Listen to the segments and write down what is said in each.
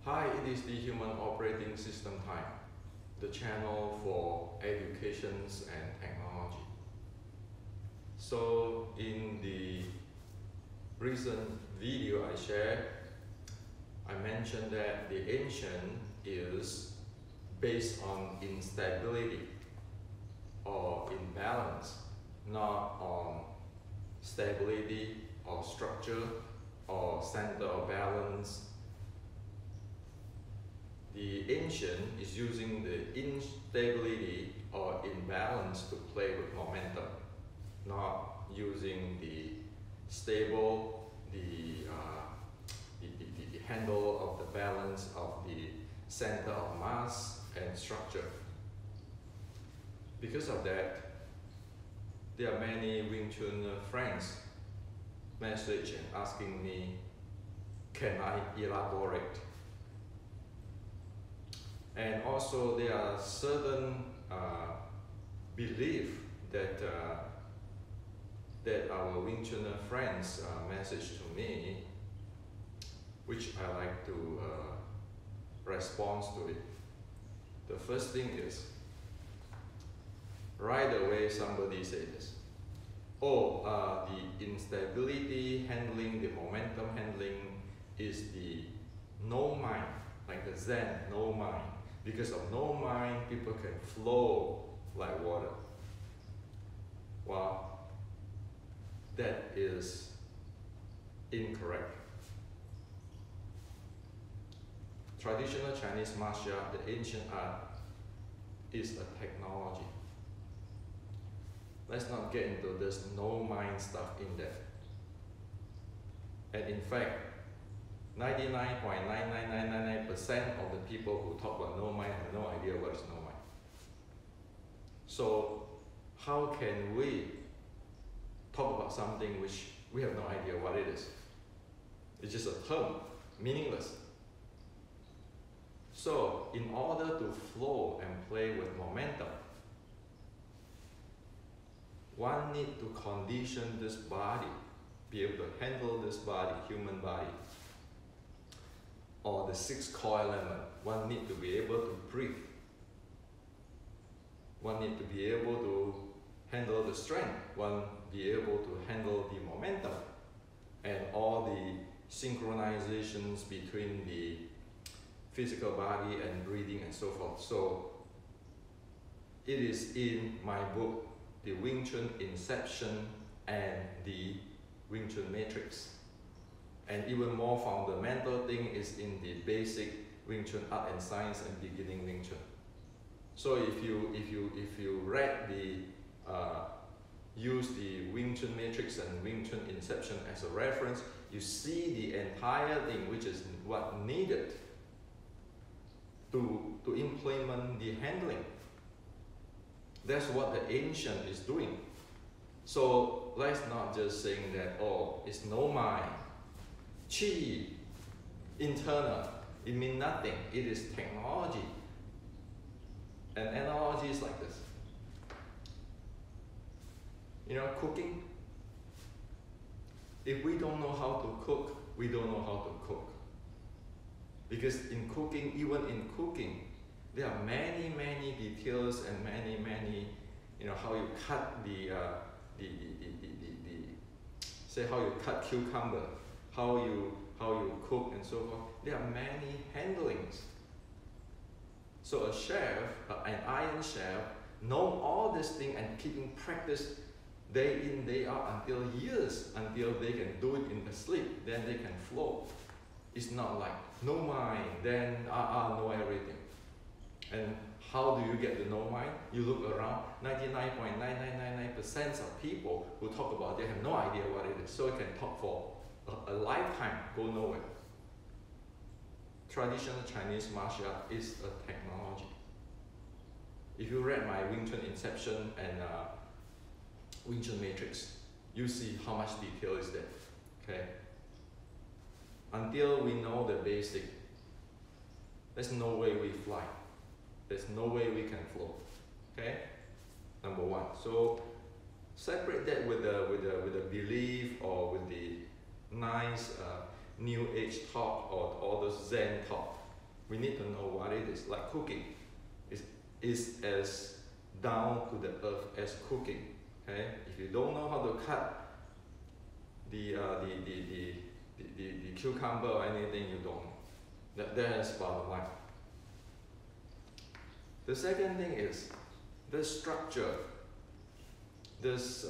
Hi, it is the Human Operating System time, the channel for educations and technology. So in the recent video I shared, I mentioned that the ancient is based on instability or imbalance, not on stability or structure or center of balance. The ancient is using the instability or imbalance to play with momentum, not using the stable, the handle of the balance of the center of mass and structure. Because of that, there are many Wing Chun friends message and asking me, can I elaborate? And also there are certain belief that that our Wing Chun friends message to me, which I like to respond to it. The first thing is, right away somebody says this, the instability handling, the momentum handling is the no mind, like the Zen, no mind. Because of no mind, people can flow like water. Well, that is incorrect. Traditional Chinese martial art, the ancient art, is a technology. Let's not get into this no mind stuff in there. And in fact, 99.99999% of the people who talk about no mind have no idea what is no mind. So how can we talk about something which we have no idea what it is? It's just a term, meaningless. So in order to flow and play with momentum, one needs to condition this body, be able to handle this body, human body, or the 6 core element. One needs to be able to breathe. One needs to be able to handle the strength. One be able to handle the momentum and all the synchronizations between the physical body and breathing and so forth. So it is in my book, the Wing Chun Inception and the Wing Chun Matrix. And even more fundamental thing is in the basic Wing Chun Art and Science and Beginning Wing Chun. So if you read the use the Wing Chun Matrix and Wing Chun Inception as a reference, you see the entire thing, which is what needed to implement the handling. That's what the ancient is doing. So let's not just saying that, oh, it's no mind. Chi, internal, it means nothing. It is technology. An analogy is like this. You know, cooking. If we don't know how to cook, we don't know how to cook. Because in cooking, even in cooking, there are many details and many, you know, how you cut say how you cut cucumber, how you cook and so forth. There are many handlings. So a chef, an iron chef, know all this thing and keeping practice day in, day out until years, until they can do it in the sleep, then they can flow. It's not like no mind, then know everything. And how do you get the no mind? You look around, 99.9999% of people who talk about it have no idea what it is. So it can talk for a lifetime, go nowhere. Traditional Chinese martial art is a technology. If you read my Wing Chun Inception and Wing Chun Matrix, you see how much detail is there. Okay. Until we know the basic, there's no way we fly. There's no way we can flow. Okay. Number one. So separate that with a belief or with the nice New Age talk or all those Zen talk. We need to know what it is. Like cooking is as down to the earth as cooking. Okay? If you don't know how to cut the cucumber or anything, you don't know. That is bottom line. The second thing is this structure, this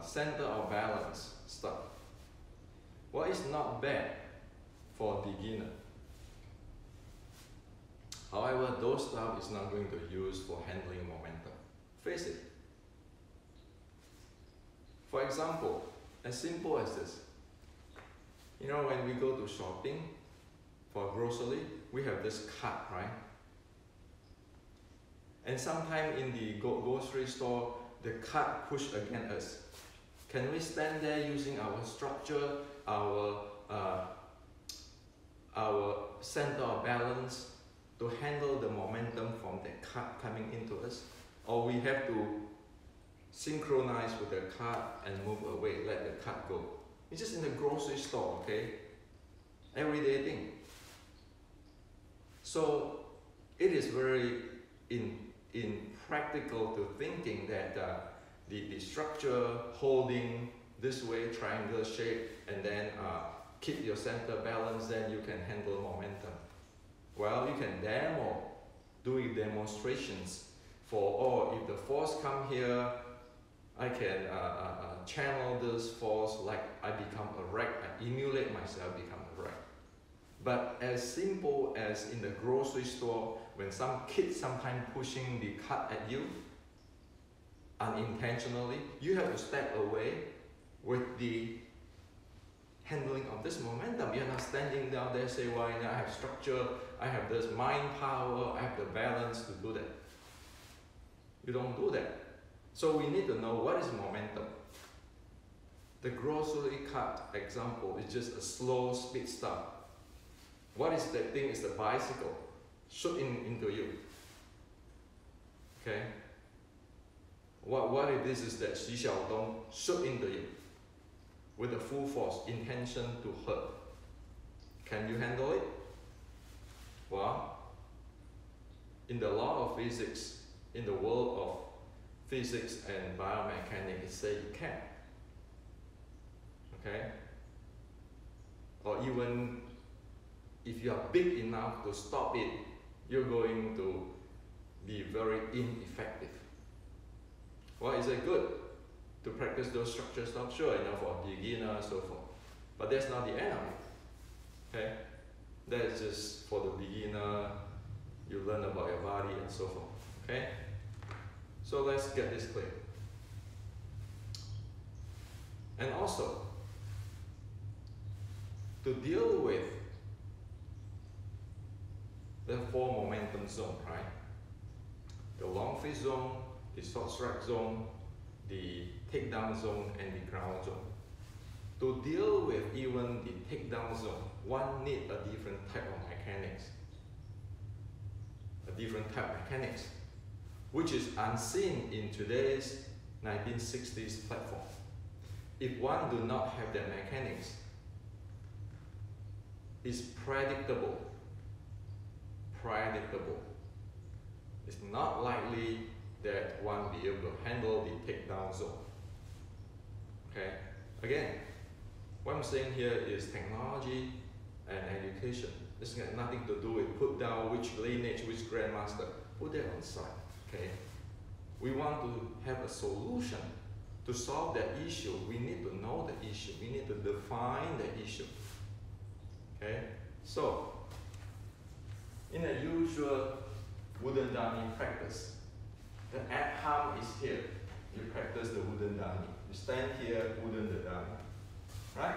center of balance stuff. What is not bad for a beginner? However, those stuff is not going to use for handling momentum. Face it. For example, as simple as this. You know, when we go to shopping for grocery, we have this cart, right? And sometimes in the grocery store, the cart push against us. Can we stand there using our structure, our center of balance to handle the momentum from the cart coming into us? Or we have to synchronize with the cart and move away, let the cart go? It's just in the grocery store, okay? Everyday thing. So it is very impractical to thinking that the structure holding this way, triangle shape, and then keep your center balance, then you can handle momentum. Well, you can do demonstrations for, if the force come here, I can channel this force like I become a rack, I emulate myself become a rack. But as simple as in the grocery store, when some kid sometimes pushing the cart at you, unintentionally, you have to step away with the handling of this momentum. You're not standing down there say, well, I have structure, I have this mind power, I have the balance to do that. You don't do that. So we need to know what is momentum. The grocery cart example is just a slow speed start. What is that thing? Is the bicycle shooting into you. Okay? What it is that Xi Xiaodong shoot into you with a full force, intention to hurt. Can you handle it? Well, in the law of physics, in the world of physics and biomechanics, it says you can. Okay? Or even if you are big enough to stop it, you're going to be very ineffective. Well, is it good to practice those structure stuff? Sure, for a beginner and so forth. But that's not the end of it. Okay? That's just for the beginner. You learn about your body and so forth. Okay? So let's get this clear. And also, to deal with the four momentum zone, right? The long fist zone, the short strike zone, the takedown zone, and the ground zone. To deal with even the takedown zone, one needs a different type of mechanics. A different type of mechanics, which is unseen in today's 1960s platform. If one do not have that mechanics, it's predictable. It's not likely that one be able to handle the takedown zone. Okay? Again, what I'm saying here is technology and education. This has nothing to do with put down which lineage, which grandmaster. Put that on side. Okay? We want to have a solution to solve that issue. We need to know the issue. We need to define the issue. Okay? So, in a usual wooden dummy practice, the arm is here. You practice the wooden dummy. You stand here, wooden the dummy. Right?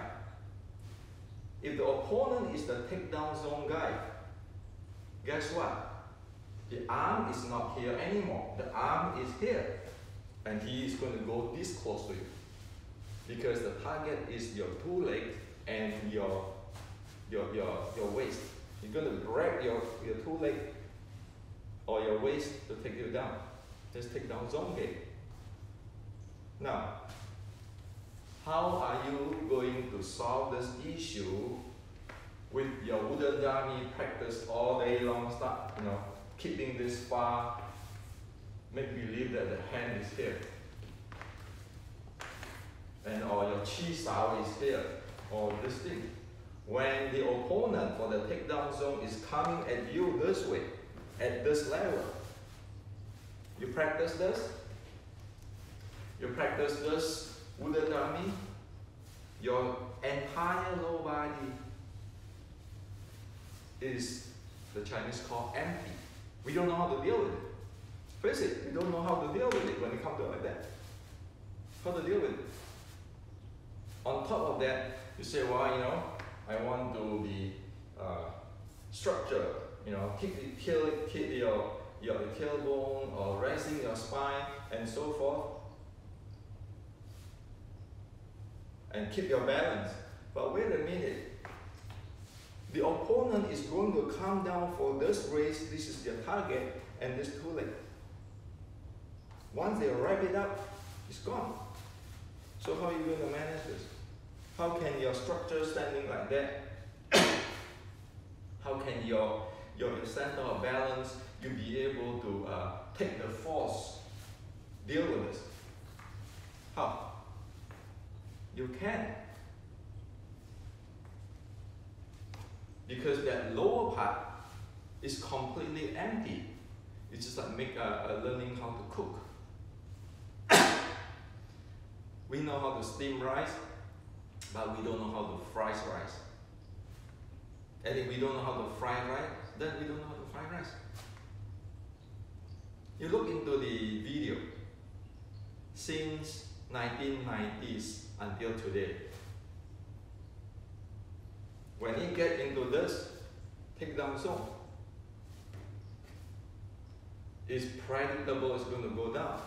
If the opponent is the takedown zone guy, guess what? The arm is not here anymore. The arm is here. And he is going to go this close to you. Because the target is your two legs and your waist. You're going to grab your two legs or your waist to take you down. Let's take down zone game. Now, how are you going to solve this issue with your wooden dummy, practice all day long, start, keeping this far, make believe that the hand is here. And or your chi sao is here, or this thing. When the opponent for the takedown zone is coming at you this way, at this level, you practice this. You practice this wooden dummy, your entire lower body is, the Chinese call, empty. We don't know how to deal with it. Face it, we don't know how to deal with it when it comes to it like that. How to deal with it. On top of that, you say, well, I want to be structured, keep your tailbone or raising your spine and so forth. And keep your balance. But wait a minute. The opponent is going to come down for this race. This is their target, and this too late. Once they wrap it up, it's gone. So how are you going to manage this? How can your structure standing like that? How can your center of balance, you be able to take the force, deal with this? How? You can. Because that lower part is completely empty. It's just like learning how to cook. We know how to steam rice, but we don't know how to fry rice. And if we don't know how to fry rice, then we don't know how to fry rice. You look into the video. Since 1990s until today, when you get into this takedown zone, it's predictable it's going to go down.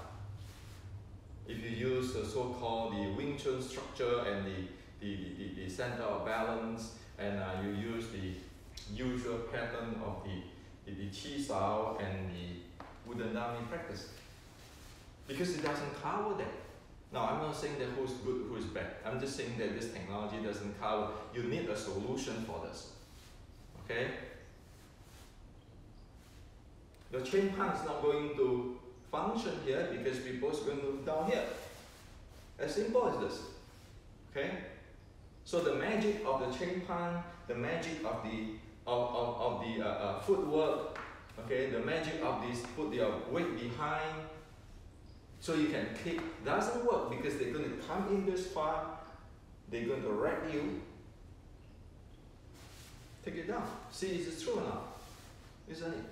If you use the so-called the Wing Chun structure and the center of balance, and you use the usual pattern of the chi sao and the wooden dummy practice, because it doesn't cover that. Now, I'm not saying that who's good, who's bad. I'm just saying that this technology doesn't cover. You need a solution for this. Okay? The chain pan is not going to function here because people are going to move down here. As simple as this. Okay? So the magic of the chain pan, the magic of the footwork, okay, the magic of this, put your weight behind, so you can kick, doesn't work because they're going to come in this far, they're going to wreck you, take it down. See, it's true now, isn't it?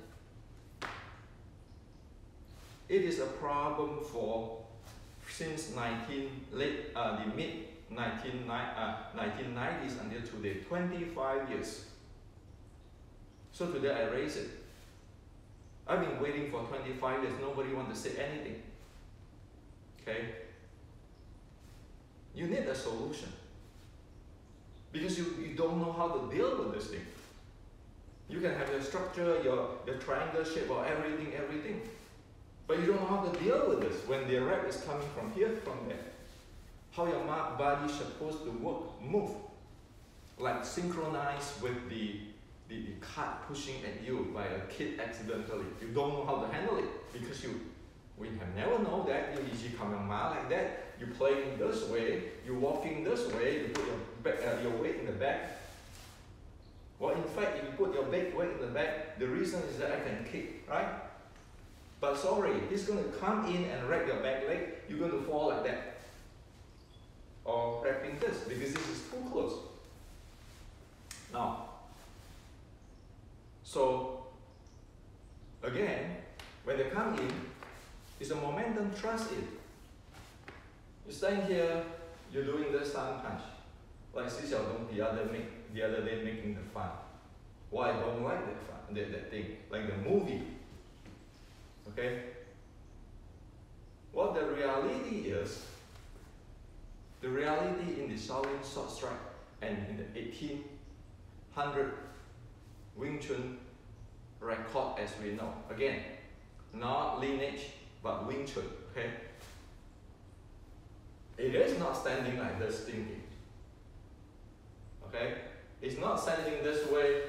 It is a problem for since the mid 1990s until today, 25 years. So today I raise it. I've been waiting for 25 years, nobody wants to say anything. Okay? You need a solution. Because you don't know how to deal with this thing. You can have your structure, your triangle shape or everything. But you don't know how to deal with this when the rep is coming from here, from there. How your body is supposed to work, move. Like synchronized with the cart pushing at you by a kid accidentally. You don't know how to handle it because we have never known that. You easy coming like that. You playing this way, you walking this way, you put your weight in the back. Well, in fact, if you put your big weight in the back, the reason is that I can kick, right? But sorry, he's going to come in and wrap your back leg, you're going to fall like that. Or wrapping this, because this is too close. Now, so, again, when they come in, it's a momentum trust in. You stand here, you're doing the sun punch. Like Si Xiaodong the other day making the fun. Why I don't like that fun, that thing, like the movie. Okay? What the reality is, the reality in the Shaolin short strike and in the 1800 Wing Chun record as we know. Again, not lineage, but Wing Chun, okay? It is not standing like this thinking, okay? It's not sending this way.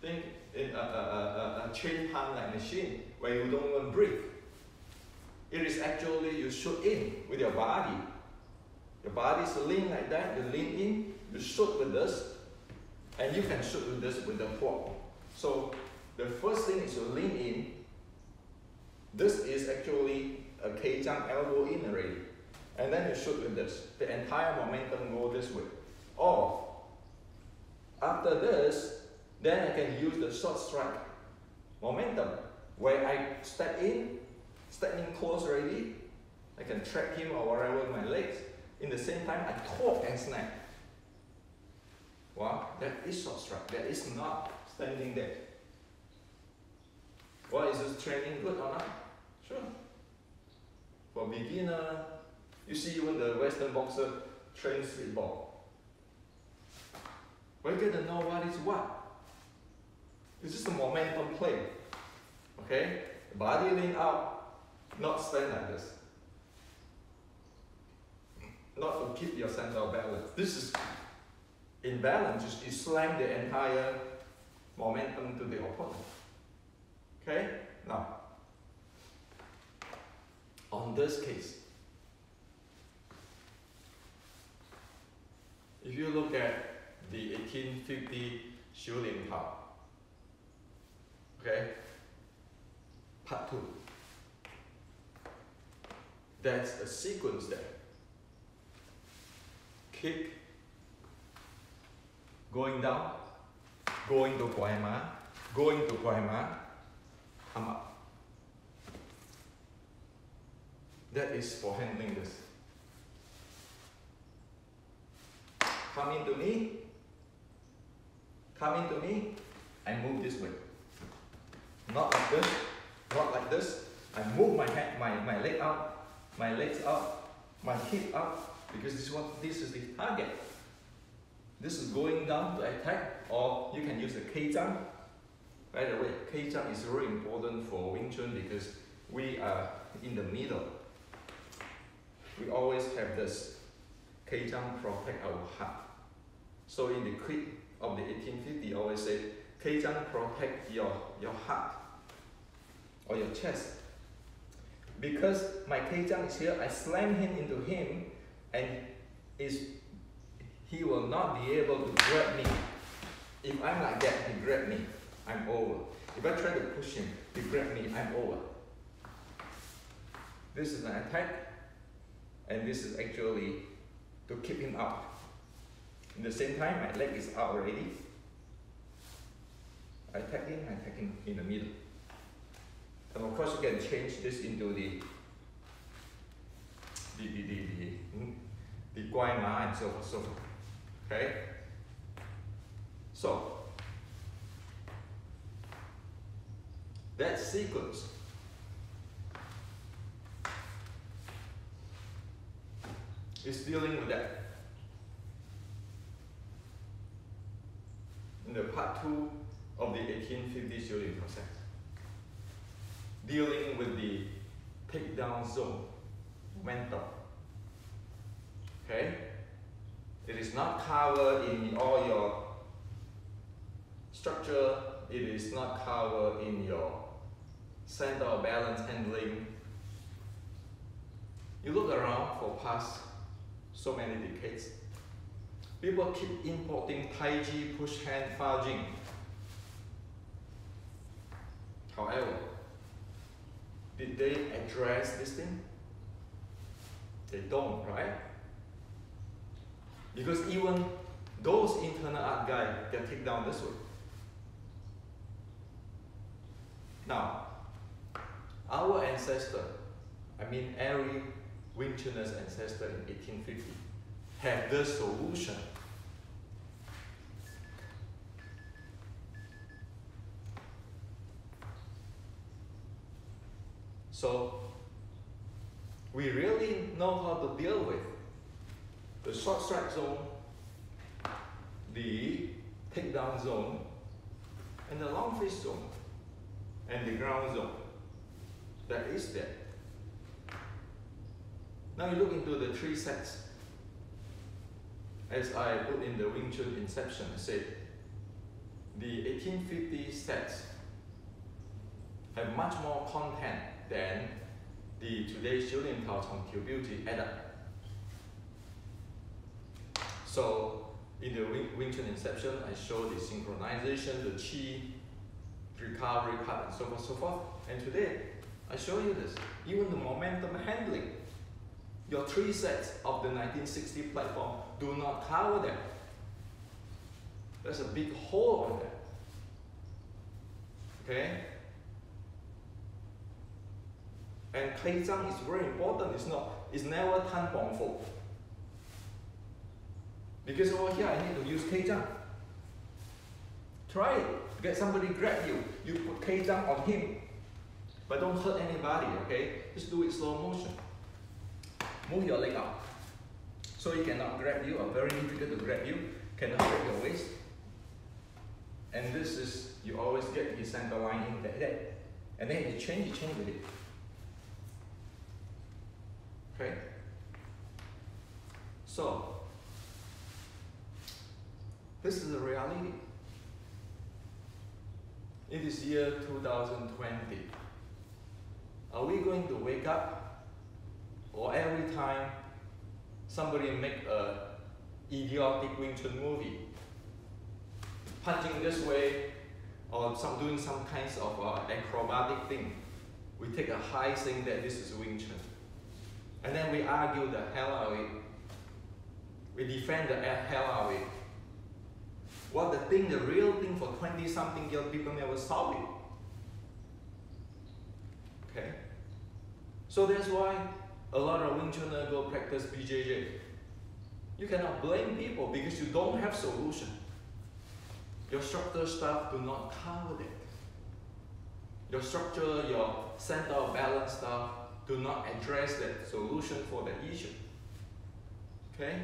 Think in a chain pump like machine where you don't even breathe. It is actually you shoot in with your body. Your body is lean like that, you lean in, you shoot with this, and you can shoot with this with the fork. So the first thing is you lean in. This is actually a K-jump elbow in already. And then you shoot with this. The entire momentum go this way. Or after this, then I can use the short strike momentum where I step in close already. I can track him or whatever with my legs. In the same time, I torque and snap. Wow, that is short strike. That is not standing there. Why is this training good or not? Sure. For beginner, you see when the Western boxer trains with ball. We get to know what is what. It's just a momentum play. Okay? Body lean out, not stand like this. Not to keep your center of balance. This is in balance, you slam the entire momentum to the opponent. Okay? Now, on this case, if you look at the 1850 shooting power, okay, part 2, that's a sequence there. Kick, going down, going to Guayma, going to Guayma, come up. That is for handling this. Come into me, I move this way. Not like this, not like this. I move my hand, my leg out, my legs out, my hip up, because this is the target. This is going down to attack, or you can use a K-jump. By the way, K-jump is very important for Wing Chun because we are in the middle. We always have this K-jump protect our heart. So in the creed of the 1850, always say, K-jump protect your heart or your chest. Because my K-jump is here, I slam him into him, and he will not be able to grab me. If I'm like that, he grab me, I'm over. If I try to push him, he grab me, I'm over. This is an attack, and this is actually to keep him out. At the same time, my leg is out already. I tag him in the middle. And of course, you can change this into the Guayma and so forth. Okay? So, that sequence is dealing with that. In the part 2 of the 1850 shooting process, dealing with the takedown zone, momentum. Okay? It is not covered in all your structure, it is not covered in your center of balance handling. You look around for past so many decades, people keep importing Tai Chi, push hand, Fa Jing. However, did they address this thing? They don't, right? Because even those internal art guys get taken down this way. Now, our ancestor, I mean every Wing Chuners ancestor in 1850, had the solution. So, we really know how to deal with the short strike zone, the takedown zone, and the long fist zone, and the ground zone. That is there. Now you look into the 3 sets. as I put in the Wing Chun Inception, I said, the 1850 sets have much more content than the today's 修炼陶长条标志 add up. So in the Wing Chun Inception, I show the synchronization, the chi, recovery part, and so forth, so forth. And today, I show you this. Even the momentum handling. Your 3 sets of the 1960 platform do not cover them. There's a big hole on that. Okay? And Keizang is very important. It's never Tan Bong Fu. Because over here I need to use Keizang. Try it. Get somebody grab you. You put Keizang on him. But don't hurt anybody, okay? Just do it slow motion. Move your leg out. So he cannot grab you, or very difficult to grab you. Cannot grab your waist. And this is, you always get his center line in there. And then you change with it. Okay? So, this is the reality. It is year 2020. Are we going to wake up, or every time somebody make a idiotic Wing Chun movie, punching this way, or doing some kinds of acrobatic thing, we take a high saying that this is Wing Chun, and then we argue the hell out of it. We defend the hell out of it. What the real thing for 20-something years, people never solve it. Okay? So that's why a lot of Wing Chuners go practice BJJ. You cannot blame people because you don't have solution. Your structure stuff do not cover that. Your structure, your center of balance stuff do not address that solution for the issue. Okay?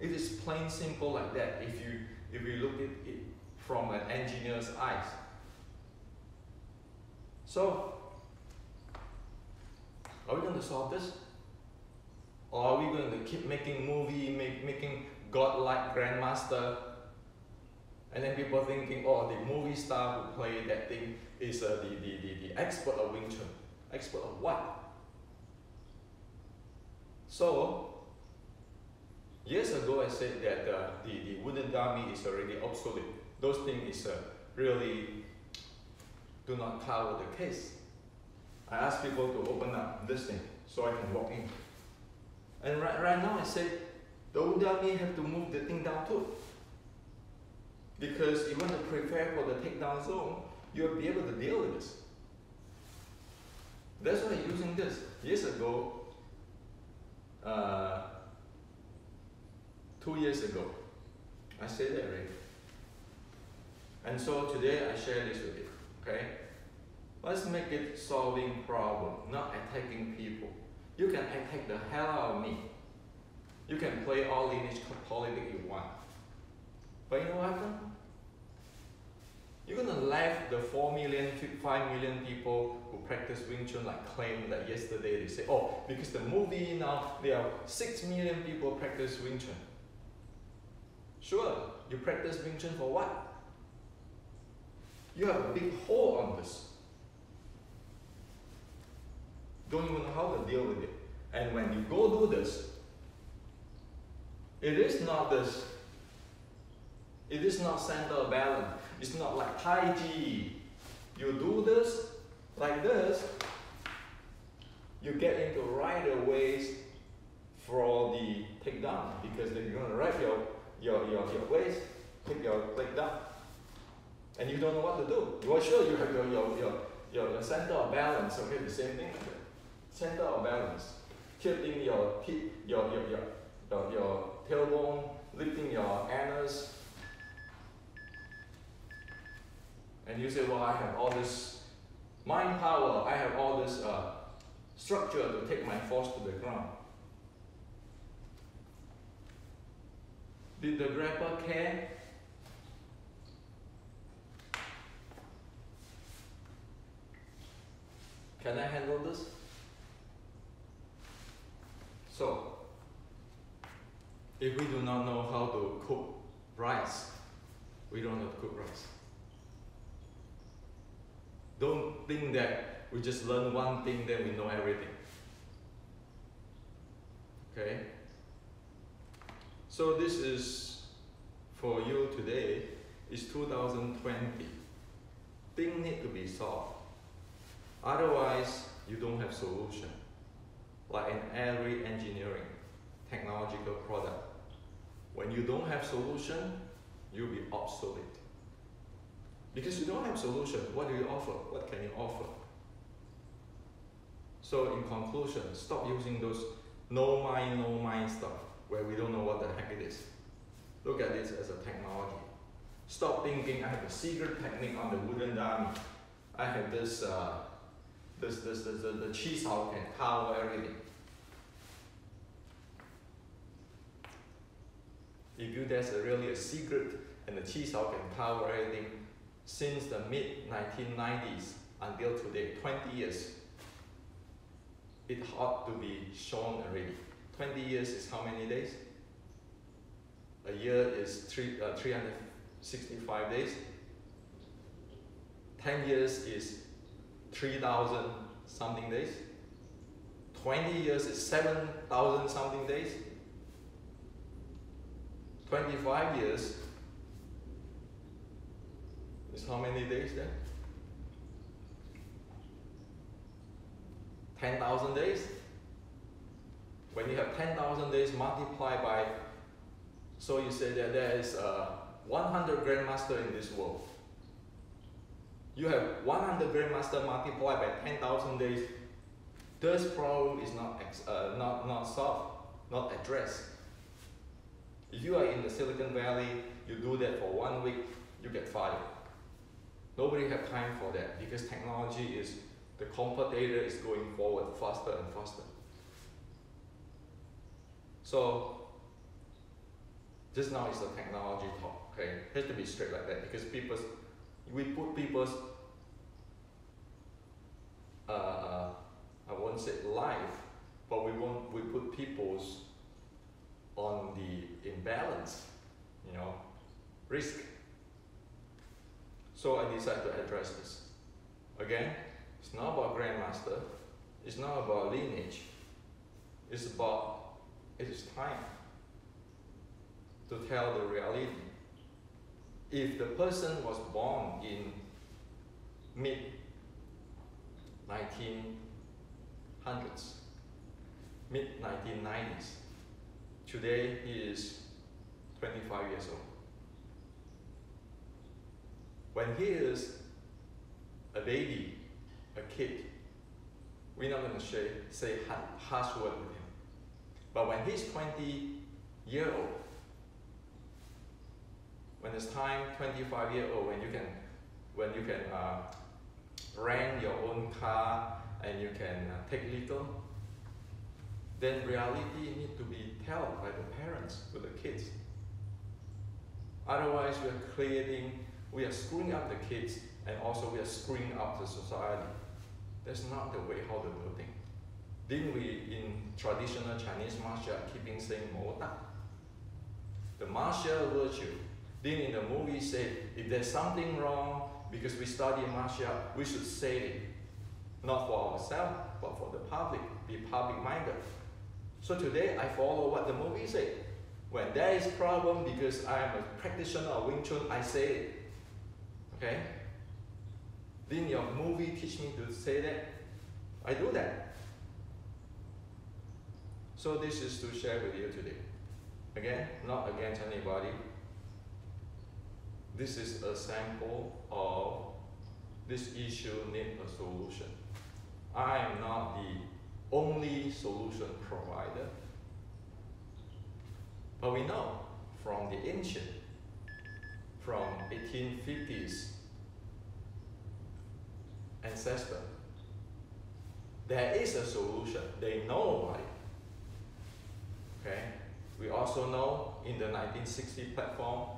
It is plain simple like that if you look at it from an engineer's eyes. So, are we going to solve this? Or are we going to keep making movie, making godlike grandmaster? And then people thinking, oh, the movie star who play that thing is the expert of Wing Chun. Expert of what? So, years ago I said that the wooden dummy is already obsolete. Those things really do not cover the case. I asked people to open up this thing so I can walk in. And right now I said, the wooden dummy have to move the thing down too. Because you want to prepare for the takedown zone, you'll be able to deal with this. That's why I'm using this. Years ago, 2 years ago, I said that already. And so today I share this with you, okay? Let's make it solving problem, not attacking people. You can attack the hell out of me. You can play all lineage politics you want. But you know what happened? You're gonna laugh the 4 million, 5 million people who practice Wing Chun like claim that yesterday they say, oh, because the movie now, there are 6 million people practice Wing Chun. Sure, you practice Wing Chun for what? You have a big hole on this. Don't even know how to deal with it. And when you go do this, it is not this. It is not center of balance. It's not like Tai Chi. You do this, like this, you get into right ways for the takedown. Because then you're gonna wrap your waist, take your leg down. And you don't know what to do. Well, sure, you have your center of balance, okay, the same thing. Center of balance. Tilting your hip, your tailbone, lifting your anus. And you say, well, I have all this mind power, I have all this structure to take my force to the ground. Did the grabber care? Can I handle this? So, If we do not know how to cook rice, we don't know how to cook rice. Don't think that we just learn one thing, then we know everything. Okay? So this is for you today. It's 2020. Things need to be solved. Otherwise, you don't have solution. Like in every engineering, technological product, when you don't have solution, you'll be obsolete. Because you don't have solution, what do you offer? What can you offer? So in conclusion, stop using those no mind stuff where we don't know what the heck it is. Look at this as a technology. Stop thinking I have a secret technique on the wooden dummy. I have this, the cheese house can cover everything. If you there's really a secret and the cheese house can cover everything, since the mid-1990s until today, 20 years, it ought to be shown already. 20 years is how many days? A year is 365 days. 10 years is 3,000 something days. 20 years is 7,000 something days. 25 years is how many days then? 10,000 days. When you have 10,000 days multiplied by, so you say that there is 100 grandmaster in this world. You have 100 grandmaster multiplied by 10,000 days. This problem is not solved, not addressed. If you are in the Silicon Valley, you do that for 1 week, you get fired. Nobody have time for that because technology is, the competitor is going forward faster and faster. So, this now is the technology talk, okay? It has to be straight like that because we put people's, I won't say life, but we put people's on the imbalance, risk. So I decided to address this. Again, it's not about grandmaster, it's not about lineage, it's about, it is time to tell the reality. If the person was born in mid-1900s, mid-1990s, today he is 25 years old. When he is a baby, a kid, we're not going to say harsh word with him. But when he's 20-year old, when it's time, 25-year-old, when you can rent your own car and you can take legal, then reality needs to be told by the parents to the kids. Otherwise, we are screwing up the kids and also we are screwing up the society. That's not the way how to do things. Didn't we, in traditional Chinese martial art, keeping saying Mo Da? The martial virtue. Then in the movie say, if there's something wrong, because we study martial art, we should say it. Not for ourselves, but for the public. Be public-minded. So today, I follow what the movie said. When there is problem, because I am a practitioner of Wing Chun, I say it. Okay? Didn't your movie teach me to say that? I do that. So this is to share with you today. Again, not against anybody. This is a sample of this issue need a solution. I am not the only solution provider. But we know from the ancient, from 1850s ancestor, there is a solution. They know about it. Okay? We also know in the 1960 platform,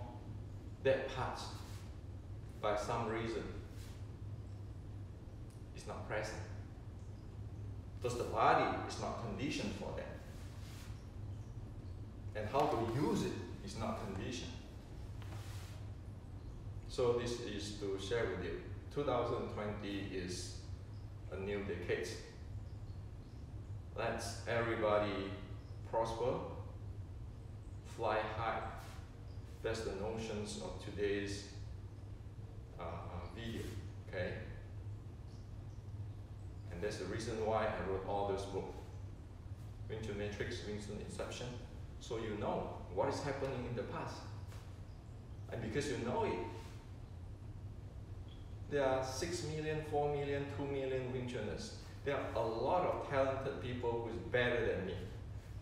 that part, by some reason, is not present. Because the body is not conditioned for that. and how to use it is not conditioned. So this is to share with you. 2020 is a new decade. Let's everybody prosper, fly high. That's the notions of today's video, okay? And that's the reason why I wrote all those books. Wing Chun Matrix, Wing Chun Inception, so you know what is happening in the past. And because you know it, there are 6 million, 4 million, 2 million Wing Chuners. There are a lot of talented people who is better than me.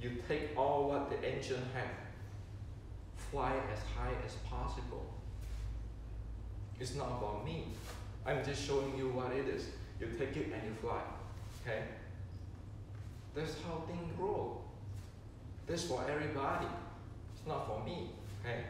You take all what the ancient have, fly as high as possible. It's not about me. I'm just showing you what it is. You take it and you fly, okay? That's how things grow. That's for everybody. It's not for me, okay?